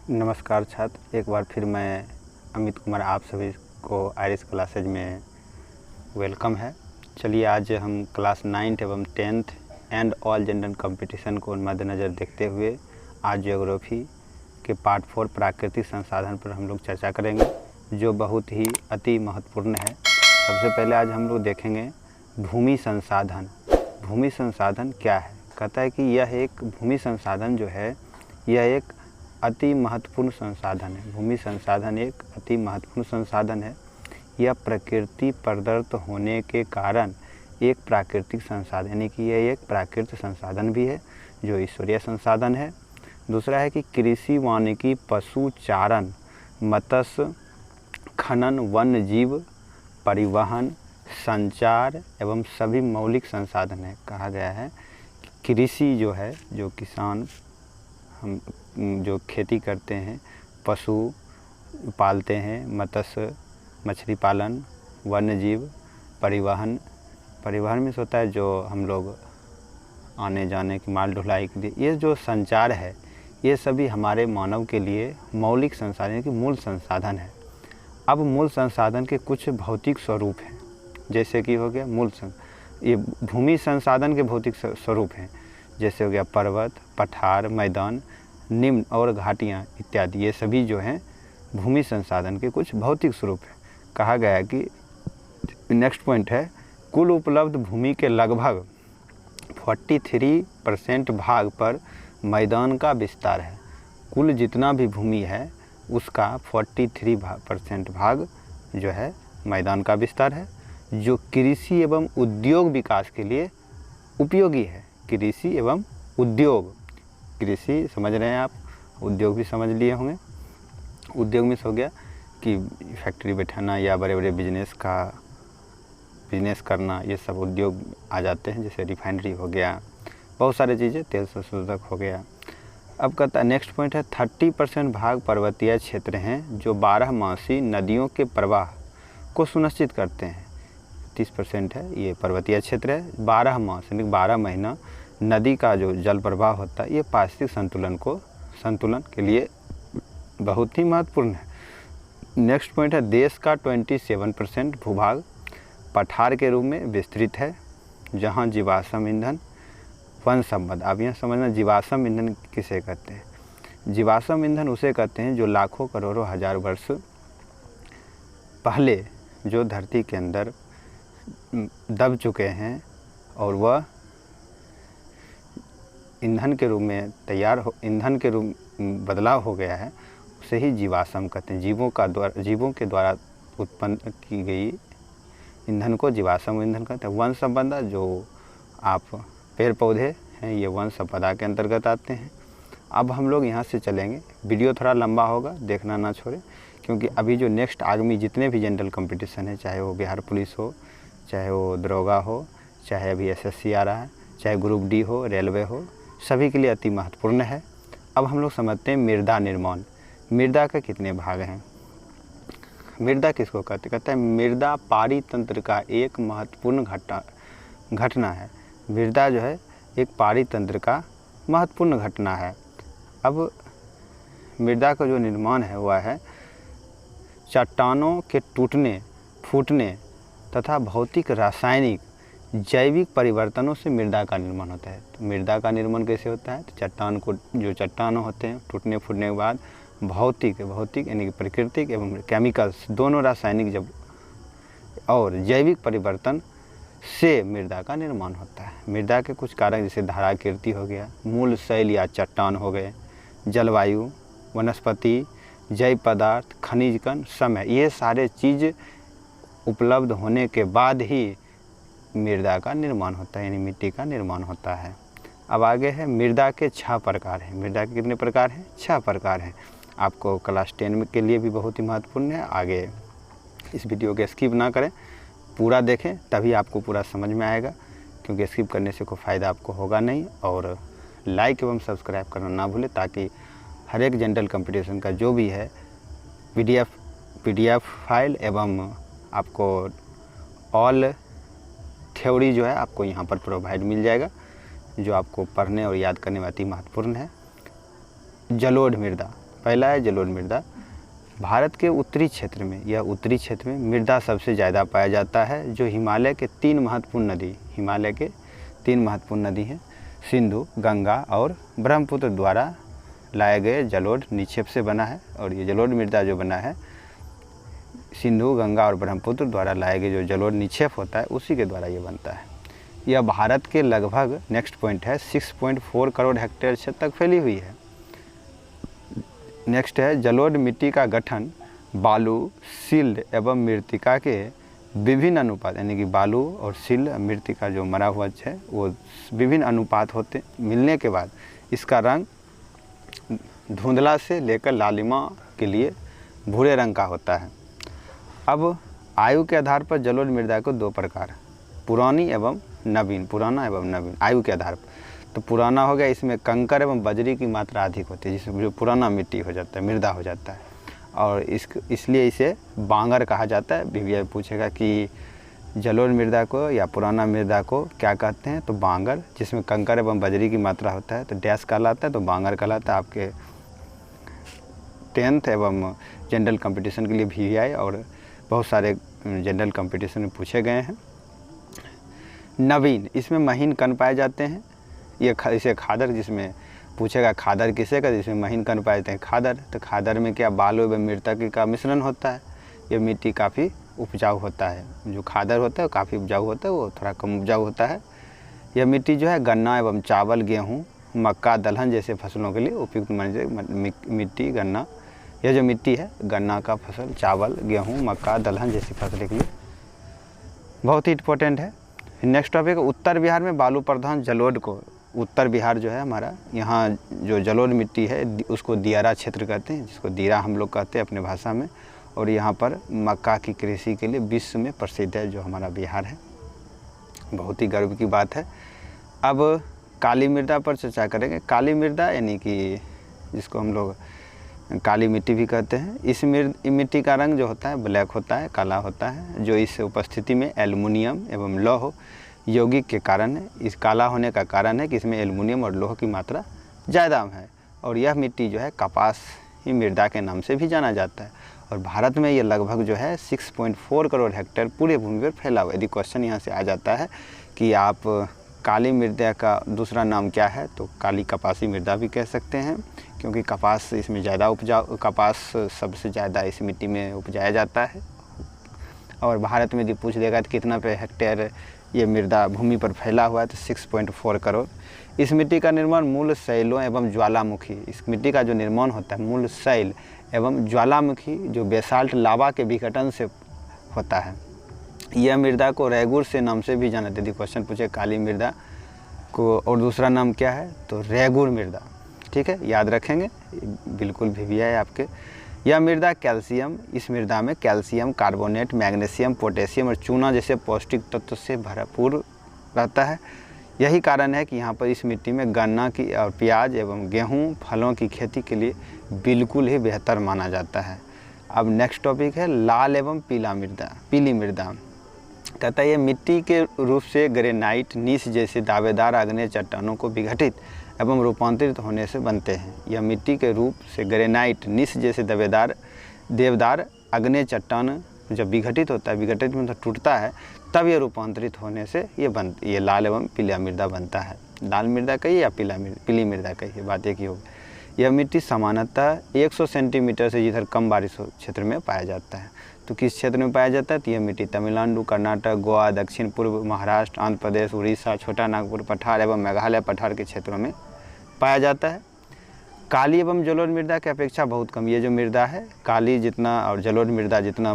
नमस्कार छात्र, एक बार फिर मैं अमित कुमार आप सभी को आयरिस क्लासेज में वेलकम है। चलिए आज हम क्लास 9th एवं 10th and all general competition को मद्देनज़र देखते हुए आज ज्योग्राफी के पार्ट 4 प्राकृतिक संसाधन पर हम लोग चर्चा करेंगे, जो बहुत ही अति महत्वपूर्ण है। सबसे पहले आज हम लोग देखेंगे भूमि संसाधन। भूमि संसाधन क्या है? कहता है कि यह एक भूमि संसाधन जो है यह एक अति महत्वपूर्ण संसाधन है। भूमि संसाधन एक अति महत्वपूर्ण संसाधन है। यह प्रकृति प्रदत्त होने के कारण एक प्राकृतिक संसाधन, यानी कि यह एक प्राकृतिक संसाधन भी है जो ईश्वरीय संसाधन है। दूसरा है कि कृषि, वानिकी, पशु चारण, मत्स्य खनन, वन्य जीव, परिवहन, संचार एवं सभी मौलिक संसाधन है। कहा गया है कि कृषि जो है, जो किसान हम जो खेती करते हैं, पशु पालते हैं, मत्स्य मछली पालन, वन्य जीव, परिवहन में होता है जो हम लोग आने जाने की माल ढुलाई के लिए, ये जो संचार है ये सभी हमारे मानव के लिए मौलिक संसाधन की मूल संसाधन है। अब मूल संसाधन के कुछ भौतिक स्वरूप हैं, जैसे कि हो गया ये भूमि संसाधन के भौतिक स्वरूप हैं, जैसे हो गया पर्वत, पठार, मैदान, निम्न और घाटियाँ इत्यादि। ये सभी जो हैं भूमि संसाधन के कुछ भौतिक स्वरूप हैं। कहा गया है कि नेक्स्ट पॉइंट है, कुल उपलब्ध भूमि के लगभग 43% भाग पर मैदान का विस्तार है। कुल जितना भी भूमि है उसका 43% भाग जो है मैदान का विस्तार है, जो कृषि एवं उद्योग विकास के लिए उपयोगी है। कृषि एवं उद्योग, कृषि समझ रहे हैं आप, उद्योग भी समझ लिए होंगे। उद्योग में हो गया कि फैक्ट्री बैठाना या बड़े बड़े बिजनेस करना, ये सब उद्योग आ जाते हैं। जैसे रिफाइनरी हो गया, बहुत सारी चीज़ें, तेल संशोधक हो गया। अब कहता है नेक्स्ट पॉइंट है 30% भाग पर्वतीय क्षेत्र हैं जो 12मासी नदियों के प्रवाह को सुनिश्चित करते हैं। 30% है ये पर्वतीय क्षेत्र है। 12 मास यानी 12 महीना नदी का जो जल प्रवाह होता है ये पारिस्थितिक संतुलन के लिए बहुत ही महत्वपूर्ण है। नेक्स्ट पॉइंट है देश का 27% भूभाग पठार के रूप में विस्तृत है, जहां जीवाश्म ईंधन, वन संपदा। अब यह समझना जीवाश्म ईंधन किसे कहते हैं। जीवाश्म ईंधन उसे कहते हैं जो लाखों करोड़ों हजार वर्ष पहले जो धरती के अंदर दब चुके हैं और वह ईंधन के रूप में ईंधन के रूप बदलाव हो गया है, उसे ही जीवाश्म कहते हैं। जीवों के द्वारा उत्पन्न की गई ईंधन को जीवाश्म ईंधन कहते हैं। वन संपदा, जो आप पेड़ पौधे हैं, ये वन संपदा के अंतर्गत आते हैं। अब हम लोग यहाँ से चलेंगे, वीडियो थोड़ा लंबा होगा, देखना ना छोड़े, क्योंकि अभी जो नेक्स्ट आगामी जितने भी जनरल कंपटीशन है, चाहे वो बिहार पुलिस हो, चाहे वो दरोगा हो, चाहे अभी SSC आ रहा है, चाहे ग्रुप D हो, रेलवे हो, सभी के लिए अति महत्वपूर्ण है। अब हम लोग समझते हैं मृदा निर्माण। मृदा के कितने भाग हैं? मृदा किसको कहते हैं? मृदा पारितंत्र का एक महत्वपूर्ण घटना है। मृदा जो है एक पारितंत्र का महत्वपूर्ण घटना है। अब मृदा का जो निर्माण है वह है चट्टानों के टूटने, फूटने तथा भौतिक, रासायनिक, जैविक परिवर्तनों से मृदा का निर्माण होता है। तो मृदा का निर्माण कैसे होता है? तो चट्टान होते हैं, टूटने फूटने के बाद भौतिक यानी कि प्राकृतिक एवं केमिकल्स, दोनों रासायनिक जब और जैविक परिवर्तन से मृदा का निर्माण होता है। मृदा के कुछ कारक जैसे धाराकृति हो गया, मूल शैल या चट्टान हो गए, जलवायु, वनस्पति, जैव पदार्थ, खनिज कण, समय, ये सारे चीज़ उपलब्ध होने के बाद ही मृदा का निर्माण होता है, यानी मिट्टी का निर्माण होता है। अब आगे है मृदा के 6 प्रकार हैं। मृदा के कितने प्रकार हैं? 6 प्रकार हैं। आपको क्लास 10 के लिए भी बहुत ही महत्वपूर्ण है। आगे इस वीडियो को स्किप ना करें, पूरा देखें, तभी आपको पूरा समझ में आएगा, क्योंकि स्किप करने से कोई फ़ायदा आपको होगा नहीं। और लाइक एवं सब्सक्राइब करना ना भूलें, ताकि हर एक जनरल कंपटीशन का जो भी है PDF फाइल एवं आपको ऑल थ्योरी जो है आपको यहाँ पर प्रोवाइड मिल जाएगा, जो आपको पढ़ने और याद करने में अति महत्वपूर्ण है। जलोढ़ मृदा, पहला है जलोढ़ मृदा। भारत के उत्तरी क्षेत्र में, यह उत्तरी क्षेत्र में मृदा सबसे ज़्यादा पाया जाता है, जो हिमालय के 3 महत्वपूर्ण नदी हैं, सिंधु, गंगा और ब्रह्मपुत्र द्वारा लाए गए जलोढ़ निक्षेप से बना है। और ये जलोढ़ मृदा जो बना है सिंधु, गंगा और ब्रह्मपुत्र द्वारा लाए गए जो जलोढ़ निक्षेप होता है उसी के द्वारा ये बनता है। यह भारत के लगभग, नेक्स्ट पॉइंट है, 6.4 करोड़ हेक्टेयर क्षेत्र तक फैली हुई है। नेक्स्ट है जलोढ़ मिट्टी का गठन बालू, सिल्ट एवं मृत्तिका के विभिन्न अनुपात, यानी कि बालू और सिल्ट मृत्तिका जो मरा हुआ है वो विभिन्न अनुपात होते मिलने के बाद इसका रंग धुंधला से लेकर लालिमा के लिए भूरे रंग का होता है। अब आयु के आधार पर जलोढ़ मृदा को 2 प्रकार, पुराना एवं नवीन आयु के आधार पर। तो पुराना हो गया, इसमें कंकर एवं बजरी की मात्रा अधिक होती है, जिसमें जो पुराना मिट्टी हो जाता है, मृदा हो जाता है, और इसलिए इसे बांगर कहा जाता है। भी पूछेगा कि जलोढ़ मृदा को या पुराना मृदा को क्या कहते हैं, तो बांगर, जिसमें कंकर एवं बजरी की मात्रा होता है तो डैश कहलाता है, तो बांगर कहलाता है। आपके 10th एवं जनरल कंपटीशन के लिए VVI और बहुत सारे जनरल कंपटीशन में पूछे गए हैं। नवीन, इसमें महीन कण पाए जाते हैं। ये इसे खादर, जिसमें पूछेगा खादर किसे का, जिसमें महीन कण पाए जाते हैं खादर। तो खादर में क्या बालू एवं मृतक का मिश्रण होता है। ये मिट्टी काफ़ी उपजाऊ होता है। जो खादर होता है वो काफ़ी उपजाऊ होता है, वो थोड़ा कम उपजाऊ होता है। यह मिट्टी जो है गन्ना एवं चावल, गेहूँ, मक्का, दलहन जैसे फसलों के लिए उपयुक्त मिट्टी। गन्ना, यह जो मिट्टी है गन्ना का फसल, चावल, गेहूँ, मक्का, दलहन जैसी फसलों के लिए बहुत ही इम्पोर्टेंट है। नेक्स्ट टॉपिक, उत्तर बिहार में बालू प्रधान जलोढ़ को, उत्तर बिहार जो है हमारा, यहाँ जो जलोढ़ मिट्टी है उसको दियारा क्षेत्र कहते हैं, जिसको दीरा हम लोग कहते हैं अपने भाषा में। और यहाँ पर मक्का की कृषि के लिए विश्व में प्रसिद्ध है जो हमारा बिहार है, बहुत ही गर्व की बात है। अब काली मृदा पर चर्चा करेंगे। काली मृदा यानी कि जिसको हम लोग काली मिट्टी भी कहते हैं। इस मिट्टी का रंग जो होता है ब्लैक होता है, काला होता है, जो इस उपस्थिति में एल्युमिनियम एवं लौह यौगिक के कारण है। इस काला होने का कारण है कि इसमें एल्युमिनियम और लौह की मात्रा ज़्यादा है। और यह मिट्टी जो है कपास ही मृदा के नाम से भी जाना जाता है। और भारत में ये लगभग जो है 6.4 करोड़ हेक्टेयर पूरे भूमि पर फैला हुआ है। यदि क्वेश्चन यहाँ से आ जाता है कि आप काली मृदा का दूसरा नाम क्या है, तो काली कपासी मृदा भी कह सकते हैं, क्योंकि कपास इसमें ज़्यादा उपजाऊ, कपास सबसे ज़्यादा इस मिट्टी में उपजाया जाता है। और भारत में यदि पूछ देगा तो कितना पे हेक्टेयर ये मृदा भूमि पर फैला हुआ है, तो 6.4 करोड़। इस मिट्टी का निर्माण मूल शैलों एवं ज्वालामुखी, इस मिट्टी का जो निर्माण होता है मूल शैल एवं ज्वालामुखी जो बेसाल्ट लावा के विघटन से होता है। यह मृदा को रेगुर से नाम से भी जाना जाता है। यदि क्वेश्चन पूछे काली मृदा को और दूसरा नाम क्या है, तो रेगुर मृदा, ठीक है, याद रखेंगे, बिल्कुल भी है आपके। यह मृदा कैल्शियम, इस मृदा में कैल्शियम कार्बोनेट, मैग्नीशियम, पोटेशियम और चूना जैसे पौष्टिक तत्व से भरपूर रहता है। यही कारण है कि यहाँ पर इस मिट्टी में गन्ना की और प्याज एवं गेहूँ फलों की खेती के लिए बिल्कुल ही बेहतर माना जाता है। अब नेक्स्ट टॉपिक है लाल एवं पीली मृदा। कहता है ये मिट्टी के रूप से ग्रेनाइट, नीस जैसे दावेदार आग्नेय चट्टानों को विघटित एवं रूपांतरित होने से बनते हैं। यह मिट्टी के रूप से ग्रेनाइट, नीस जैसे देवदार आग्नेय चट्टान जब विघटित होता है, विघटित मतलब टूटता है, तब ये रूपांतरित होने से ये लाल एवं पीला मृदा बनता है। लाल मृदा कहिए या पीली मृदा कहिए, बात एक ही होगी। यह मिट्टी सामान्यतः 100 सेंटीमीटर से जिधर कम बारिश हो क्षेत्र में पाया जाता है। तो किस क्षेत्र में पाया जाता है, तो यह मिट्टी तमिलनाडु, कर्नाटक, गोवा, दक्षिण पूर्व महाराष्ट्र, आंध्र प्रदेश, उड़ीसा, छोटा नागपुर पठार एवं मेघालय पठार के क्षेत्रों में पाया जाता है। काली एवं जलोढ़ मृदा की अपेक्षा बहुत कम, ये जो मृदा है काली जितना और जलोढ़ मृदा जितना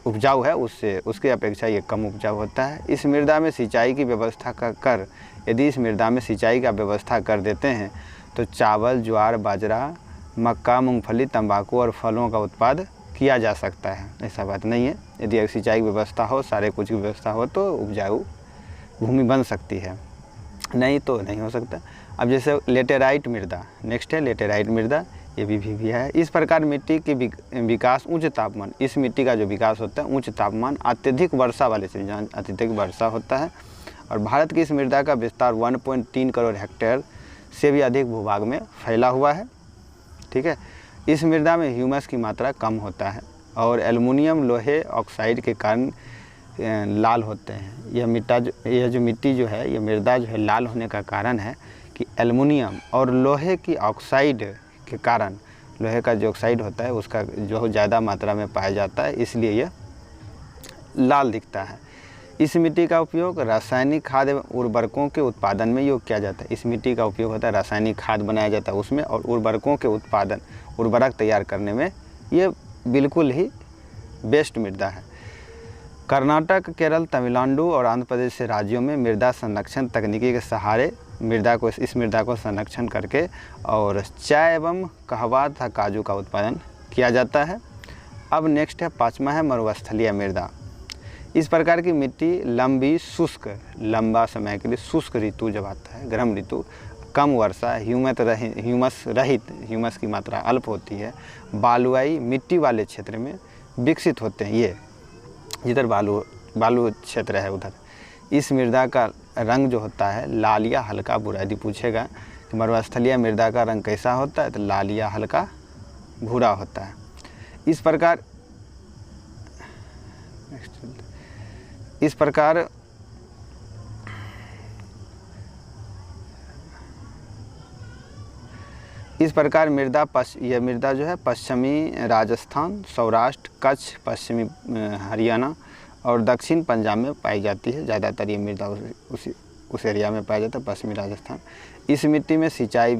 उपजाऊ है उसके अपेक्षा ये कम उपजाऊ होता है। इस मृदा में सिंचाई की व्यवस्था यदि इस मृदा में सिंचाई का व्यवस्था कर देते हैं तो चावल, ज्वार, बाजरा, मक्का, मूंगफली, तंबाकू और फलों का उत्पादन किया जा सकता है। ऐसा बात नहीं है, यदि सिंचाई की व्यवस्था हो, सारे कुछ की व्यवस्था हो तो उपजाऊ भूमि बन सकती है, नहीं तो नहीं हो सकता। अब जैसे लेटेराइट मृदा, नेक्स्ट है लेटेराइट मृदा, ये भी है। इस प्रकार मिट्टी की विकास उच्च तापमान, इस मिट्टी का जो विकास होता है उच्च तापमान, अत्यधिक वर्षा वाले से, जहाँ अत्यधिक वर्षा होता है। और भारत की इस मृदा का विस्तार 1.3 करोड़ हेक्टेयर से भी अधिक भूभाग में फैला हुआ है, ठीक है। इस मृदा में ह्यूमस की मात्रा कम होता है और एल्युमिनियम लोहे ऑक्साइड के कारण लाल होते हैं। यह जो मिट्टी जो है, यह मृदा जो है लाल होने का कारण है कि एल्युमिनियम और लोहे की ऑक्साइड के कारण, लोहे का जो ऑक्साइड होता है उसका जो ज़्यादा मात्रा में पाया जाता है, इसलिए यह लाल दिखता है। इस मिट्टी का उपयोग रासायनिक खाद एवं उर्वरकों के उत्पादन में योग किया जाता है। इस मिट्टी का उपयोग होता है, रासायनिक खाद बनाया जाता है उसमें, और उर्वरकों के उत्पादन, उर्वरक तैयार करने में ये बिल्कुल ही बेस्ट मृदा है। कर्नाटक, केरल, तमिलनाडु और आंध्र प्रदेश से राज्यों में मृदा संरक्षण तकनीकी के सहारे इस मृदा को संरक्षण करके और चाय एवं कहवा तथा काजू का उत्पादन किया जाता है। अब नेक्स्ट है 5वां है मरुस्थलीय मृदा। इस प्रकार की मिट्टी लंबी शुष्क, लंबा समय के लिए शुष्क ऋतु जब आता है, गर्म ऋतु, कम वर्षा, ह्यूमस की मात्रा अल्प होती है, बालुआई मिट्टी वाले क्षेत्र में विकसित होते हैं। ये जिधर बालू क्षेत्र है उधर इस मृदा का रंग जो होता है लाल या हल्का भूरा। यदि पूछेगा कि मरुस्थलीय मृदा का रंग कैसा होता है, तो लाल या हल्का भूरा होता है। इस प्रकार यह मृदा जो है पश्चिमी राजस्थान, सौराष्ट्र, कच्छ, पश्चिमी हरियाणा और दक्षिण पंजाब में पाई जाती है। ज़्यादातर ये मृदा उस एरिया में पाया जाता है, पश्चिमी राजस्थान। इस मिट्टी में यदि सिंचाई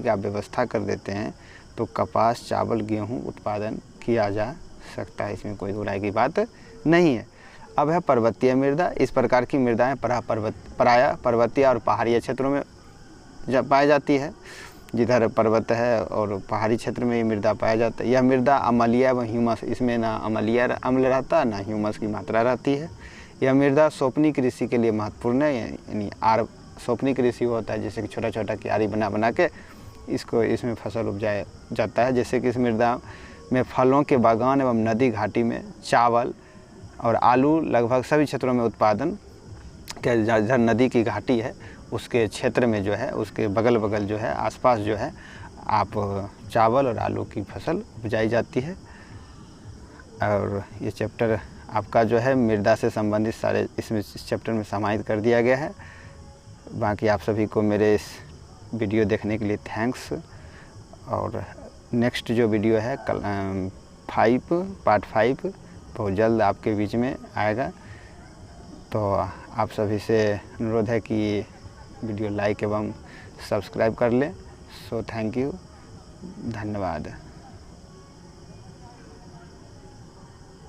की आप व्यवस्था कर देते हैं तो कपास, चावल, गेहूँ उत्पादन किया जा सकता है, इसमें कोई बुराई की बात नहीं है। अब है पर्वतीय मृदा। इस प्रकार की मृदाएँ प्रायः पर्वतीय और पहाड़ी क्षेत्रों में पाई जाती है। जिधर पर्वत है और पहाड़ी क्षेत्र में ये मृदा पाया जाता है। यह मृदा अम्लीय व ह्यूमस, इसमें ना अम्लीय अम्ल रहता है ना ह्यूमस की मात्रा रहती है। यह मृदा सोपनी कृषि के लिए महत्वपूर्ण है। यानी सोपनी कृषि होता है, जैसे कि छोटा छोटा क्यारी बना के इसमें फसल उपजाया जाता है। जैसे कि इस मृदा में फलों के बागान एवं नदी घाटी में चावल और आलू लगभग सभी क्षेत्रों में उत्पादन के, जहाँ नदी की घाटी है उसके क्षेत्र में जो है, उसके बगल जो है, आसपास जो है, आप चावल और आलू की फसल उपजाई जाती है। और ये चैप्टर आपका जो है मृदा से संबंधित सारे इस चैप्टर में समाहित कर दिया गया है। बाकी आप सभी को मेरे इस वीडियो देखने के लिए थैंक्स। और नेक्स्ट जो वीडियो है पार्ट 5 बहुत जल्द आपके बीच में आएगा। तो आप सभी से अनुरोध है कि वीडियो लाइक एवं सब्सक्राइब कर लें। सो थैंक यू, धन्यवाद।